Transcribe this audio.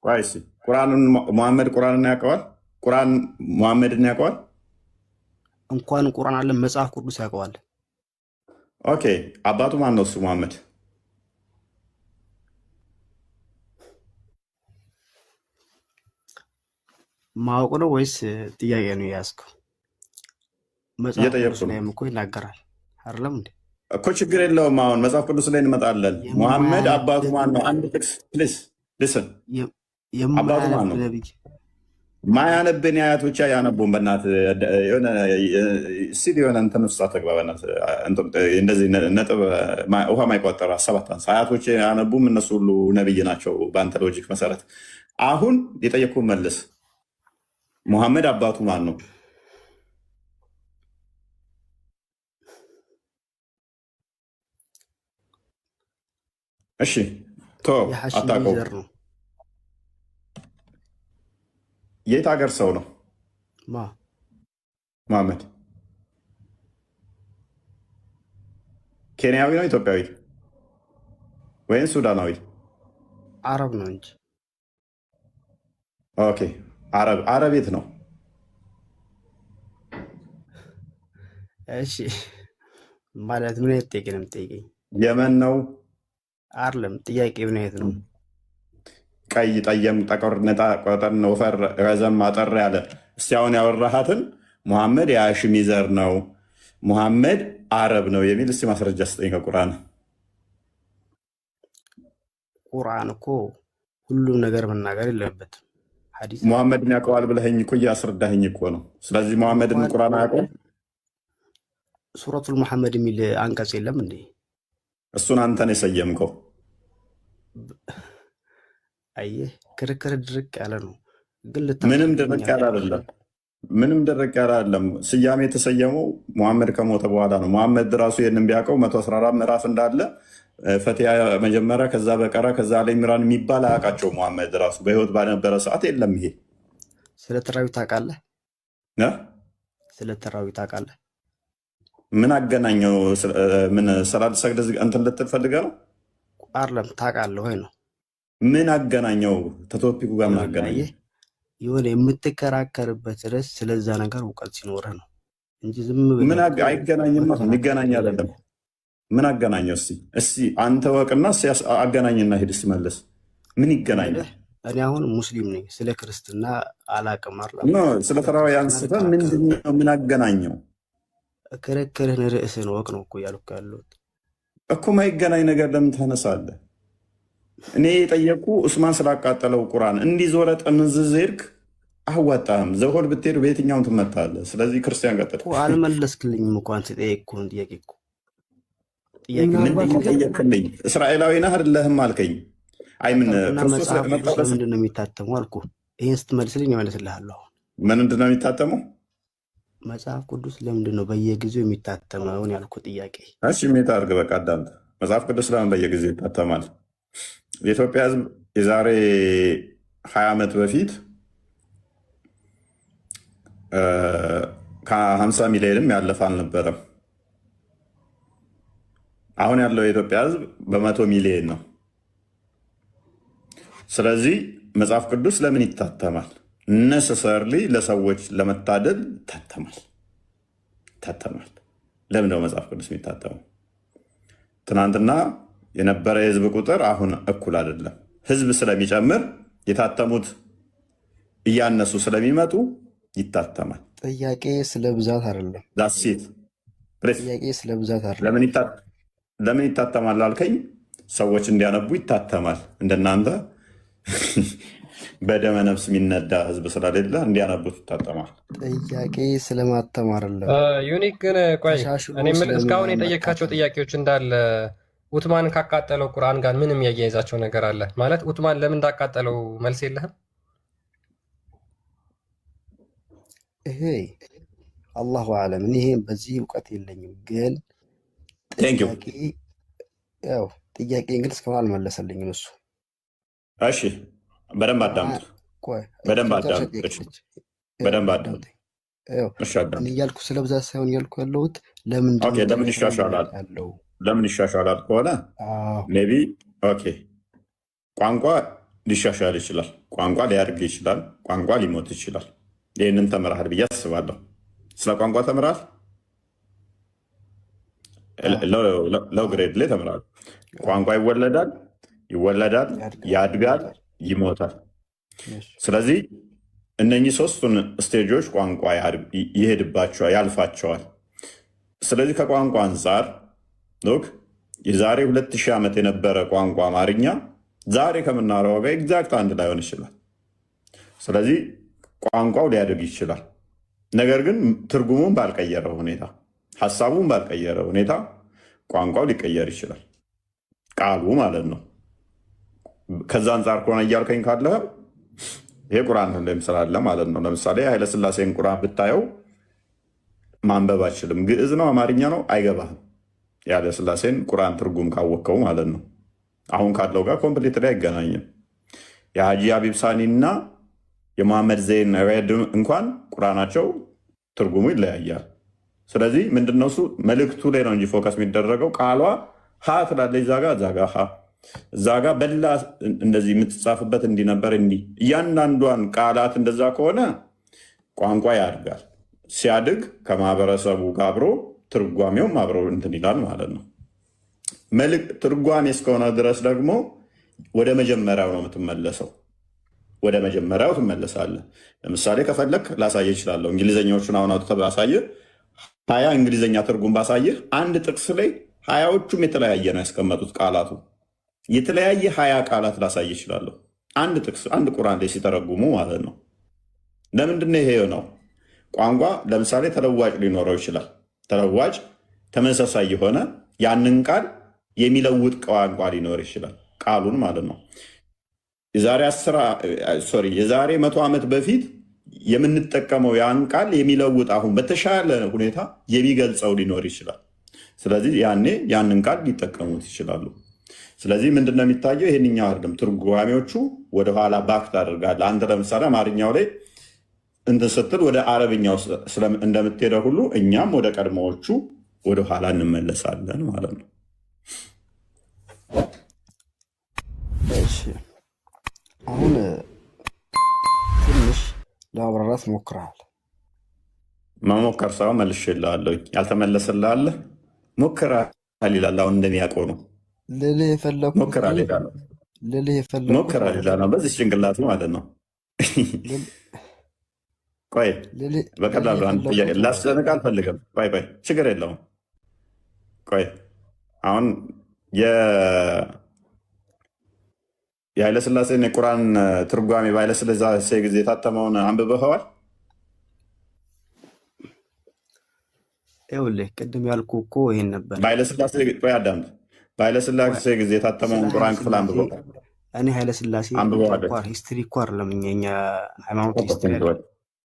ቆይሲ ቁርአንን ሙሐመድ ቁርአንን ያውቀዋል? ቁርአን ሙሐመድን ያውቀዋል? እንኳን ቁርአን አለ መጽሐፍ ቅዱስ ያውቀዋል። ኦኬ አባቱ ማን ነው? እሱ ሙሐመድ ማወቅ ነው ወይስ ጥያቄ ነው የያዝከው? መጽሐፍ ቅዱስ ላይም እኮ ይናገራል አይደለም እንዴ? እኮ ችግር የለውም። አሁን መጽሐፍ ቅዱስ ላይ እንመጣለን። ሙሐመድ አባቱ ማን ነው? አንድ ጥቅስ ፕሊስ ሊስን። አባቱ ማን ነው? ማያነብን አያት ብቻ ያነቡን። በእናት የሆነ ሲል የሆነ እንትን ውስጥ አትግባ። በእናት እንደዚህ ነጥብ ውሃ ማይቋጠር ሰባት አያቶች ያነቡም። እነሱ ሁሉ ነብይ ናቸው በአንተ ሎጂክ መሰረት። አሁን የጠየኩህን መልስ። ሙሐመድ አባቱ ማን ነው? እሺ ቶ አታውቀውም። የት ሀገር ሰው ነው ሙሐመድ? ኬንያዊ ነው? ኢትዮጵያዊ ወይም ሱዳናዊ? አረብ ነው እንጂ። ኦኬ አረብ የት ነው? እሺ ማለት ምን አይነት ጥያቄ ነው የምትጠይቀኝ? የመን ነው አይደለም። ጥያቄ ምን አይነት ነው? ቀይ፣ ጠየም፣ ጠቆር፣ ነጣ፣ ቆጠን፣ ወፈር፣ ረዘም፣ አጠር ያለ። እስቲ አሁን ያወራሃትን ሙሐመድ የሃሽሚ ዘር ነው፣ ሙሐመድ አረብ ነው የሚል እስቲ ማስረጃ ስጠኝ ከቁርአን። ቁርአን እኮ ሁሉም ነገር መናገር የለበትም። ሙሐመድን ያውቀዋል ብለኸኝ እኮ እያስረዳኸኝ እኮ ነው። ስለዚህ ሙሐመድን ቁርአን አያውቀውም? ሱረቱል ሙሐመድ የሚል አንቀጽ የለም እንዴ? እሱን አንተን የሰየምከው። አየህ፣ ክርክር ድርቅ ያለ ነው። ግን ምንም ድርቅ ያለ አይደለም። ምንም ድርቅ ያለ አይደለም። ስያሜ የተሰየመው ሙሐመድ ከሞተ በኋላ ነው። ሙሐመድ ራሱ ይህንን ቢያውቀው 114 ምዕራፍ እንዳለ ፈቲያ መጀመሪያ፣ ከዛ በቀራ፣ ከዛ አለ ኢምራን የሚባል አያውቃቸው። ሙሐመድ ራሱ በህይወት ባልነበረ ሰዓት የለም። ይሄ ስለ ተራዊት ታውቃለህ? ስለ ተራዊት ታውቃለህ? ምን አገናኘው? ምን ሰላት ሰግድ እንትን ልትል ፈልገህ ነው? አይደለም። ታውቃለህ ወይ ነው? ምን አገናኘው? ተቶፒኩ ጋር ምን አገናኘው? የሆነ የምትከራከርበት ርዕስ ስለዛ ነገር እውቀት ሲኖርህ ነው እንጂ ዝም ምን አይገናኝም። የሚገናኝ አይደለም። ምን አገናኘው? እስቲ አንተ ወቅና አገናኝና ሂድ ሲመለስ ምን ይገናኛል? እኔ አሁን ሙስሊም ነኝ። ስለ ክርስትና አላቅም። ስለ ተራዊ አንስተህ ምንድን ነው? ምን አገናኘው? ክርክርህን ርዕስን ወቅ ነው እኮ እያልኩ ያለሁት እኮ። ማይገናኝ ነገር ለምን ታነሳለህ? እኔ የጠየቁ ኡስማን ስላቃጠለው ቁርአን እንዲህ ዞረ ጥምዝዝ ሄድክ፣ አዋጣህም። ዘሆል ብትሄድ በየትኛውን ትመታለህ? ስለዚህ ክርስቲያን ቀጠል አልመለስክልኝም እኮ አንተ ጠየቅኩህን ጥያቄ እኮ ጠየቅልኝ። እስራኤላዊ ነህ አይደለህም አልከኝ። አይ ምን ክርስቶስ ምንድን ነው የሚታተመው አልኩህ። ይህን ስትመልስልኝ እመልስልሃለሁ። ምንድን ነው የሚታተመው? መጽሐፍ ቅዱስ ለምንድን ነው በየጊዜው የሚታተመውን ያልኩ ጥያቄ። እሺ ሜታ አድርግ። በቃ አዳምጥ። መጽሐፍ ቅዱስ ለምን በየጊዜው ይታተማል? የኢትዮጵያ ሕዝብ የዛሬ 20 ዓመት በፊት ከ50 ሚሊዮንም ያለፈ አልነበረም። አሁን ያለው የኢትዮጵያ ሕዝብ በ100 ሚሊዮን ነው። ስለዚህ መጽሐፍ ቅዱስ ለምን ይታተማል? ነሰሰርሊ ለሰዎች ለመታደል ይታተማል። ለምን ነው መጽሐፍ ቅዱስ የሚታተመው? ትናንትና የነበረ የህዝብ ቁጥር አሁን እኩል አይደለም። ህዝብ ስለሚጨምር የታተሙት እያነሱ ስለሚመጡ ይታተማል። ጥያቄ ስለ ብዛት አይደለም። ዳሴት ጥያቄ ስለ ብዛት አይደለም። ለምን ይታተማል አልከኝ? ሰዎች እንዲያነቡ ይታተማል። እንደናንተ በደመ ነፍስ የሚነዳ ህዝብ ስለሌለ እንዲያነቡት ይታተማል። ጥያቄ ስለማተም አይደለም። ዩኒክ ግን ቆይ እስካሁን የጠየቃቸው ጥያቄዎች እንዳለ ኡትማን ካቃጠለው ቁርአን ጋር ምንም ያያይዛቸው ነገር አለ ማለት? ኡትማን ለምን እንዳቃጠለው መልስ የለህም? ይሄ አላሁ አለም። ይሄ በዚህ እውቀት የለኝም። ግን ጥያቄ ግን እስካሁን አልመለሰልኝም እሱ። እሺ በደንብ አዳምጥ። እያልኩ ስለ ብዛት ሳይሆን እያልኩ ያለሁት ለምን ይሻሻላል ለምን ይሻሻላል ከሆነ ሜይ ቢ ቋንቋ ሊሻሻል ይችላል። ቋንቋ ሊያድግ ይችላል። ቋንቋ ሊሞት ይችላል። ይህንን ተምረሃል ብዬ አስባለሁ። ስለ ቋንቋ ተምረሃል? ለው ግሬድ ላይ ተምረሃል። ቋንቋ ይወለዳል፣ ያድጋል፣ ይሞታል። ስለዚህ እነኚህ ሶስቱን ስቴጆች ቋንቋ ይሄድባቸዋል፣ ያልፋቸዋል። ስለዚህ ከቋንቋ አንጻር የዛሬ 2000 ዓመት የነበረ ቋንቋ አማርኛ ዛሬ ከምናወራው ጋር ኤግዛክት አንድ ላይሆን ይችላል። ስለዚህ ቋንቋው ሊያድግ ይችላል። ነገር ግን ትርጉሙን ባልቀየረ ሁኔታ፣ ሀሳቡን ባልቀየረ ሁኔታ ቋንቋው ሊቀየር ይችላል። ቃሉ ማለት ነው። ከዛ አንጻር ከሆነ እያልከኝ ካለ ይሄ ቁርአን ስላለ ማለት ነው። ለምሳሌ ኃይለሥላሴን ቁርአን ብታየው ማንበብ አችልም። ግዕዝ ነው አማርኛ ነው አይገባህም። የኃይለሥላሴን ቁርአን ትርጉም ካወቅከው ማለት ነው። አሁን ካለው ጋር ኮምፕሊት ላይ አይገናኝም። የሀጂ አቢብ ሳኒ እና የመሐመድ ዘይን ሬድ እንኳን ቁርአናቸው ትርጉሙ ይለያያል። ስለዚህ ምንድነው እሱ መልእክቱ ላይ ነው እንጂ ፎከስ የሚደረገው ቃሏ ሀ ትላለች እዛ ጋ ሀ እዛ ጋ በላ እንደዚህ የምትጻፍበት እንዲህ ነበር እንዲህ እያንዳንዷን ቃላት እንደዛ ከሆነ ቋንቋ ያድጋል። ሲያድግ ከማህበረሰቡ ጋር አብሮ ትርጓሜውም አብሮ እንትን ይላል ማለት ነው። ትርጓሜ እስከሆነ ድረስ ደግሞ ወደ መጀመሪያው ነው የምትመለሰው። ወደ መጀመሪያው ትመለሳለህ። ለምሳሌ ከፈለክ ላሳየህ እችላለሁ። እንግሊዝኛዎቹን አሁን አውጥተህ ባሳየህ 20 እንግሊዝኛ ትርጉም ባሳየህ አንድ ጥቅስ ላይ 20ዎቹም የተለያየ ነው ያስቀመጡት ቃላቱ የተለያየ 20 ቃላት ላሳየህ እችላለሁ። አንድ ጥቅስ አንድ ቁርአን ላይ ሲተረጉሙ ማለት ነው። ለምንድን ነው ይሄ ነው? ቋንቋ ለምሳሌ ተለዋጭ ሊኖረው ይችላል። ተለዋጭ ተመሳሳይ የሆነ ያንን ቃል የሚለውጥ ቋንቋ ሊኖር ይችላል። ቃሉን ማለት ነው። የዛሬ 100 ዓመት በፊት የምንጠቀመው ያን ቃል የሚለውጥ አሁን በተሻለ ሁኔታ የሚገልጸው ሊኖር ይችላል። ስለዚህ ያኔ ያንን ቃል ሊጠቀሙት ይችላሉ። ስለዚህ ምንድነው የሚታየው? ይሄንኛው አይደለም። ትርጓሜዎቹ ወደኋላ ባክ ታደርጋለህ። አንተ ለምሳሌ አማርኛው ላይ እንትን ስትል ወደ አረብኛው እንደምትሄደው ሁሉ እኛም ወደ ቀድሞዎቹ ወደኋላ እንመለሳለን ማለት ነው። አሁን ትንሽ ለማብራራት ሞክረሃል። መሞከር ሳይሆን መልሼልሃለሁ። ያልተመለሰልህ ሞክረሃል ይላል። አሁን እንደሚያውቀው ነው ልልህ የፈለኩት ሞክረሃል ይላል። በዚህ ጭንቅላቱ ማለት ነው። ቆይ በቀላሉ ላስጨንቅ አልፈልግም። ቆይ ችግር የለውም። ቆይ አሁን የኃይለሥላሴን የቁርአን ትርጓሜ በኃይለሥላሴ ጊዜ የታተመውን አንብበኸዋል? ይኸውልህ ቅድም ያልኩህ እኮ ይሄን ነበር። በኃይለሥላሴ ጊዜ የታተመውን ቁርአን ክፍል አንብበው። እኔ ኃይለሥላሴ ሂስትሪ እኮ አይደለም የእኛ ሃይማኖት ሂስትሪ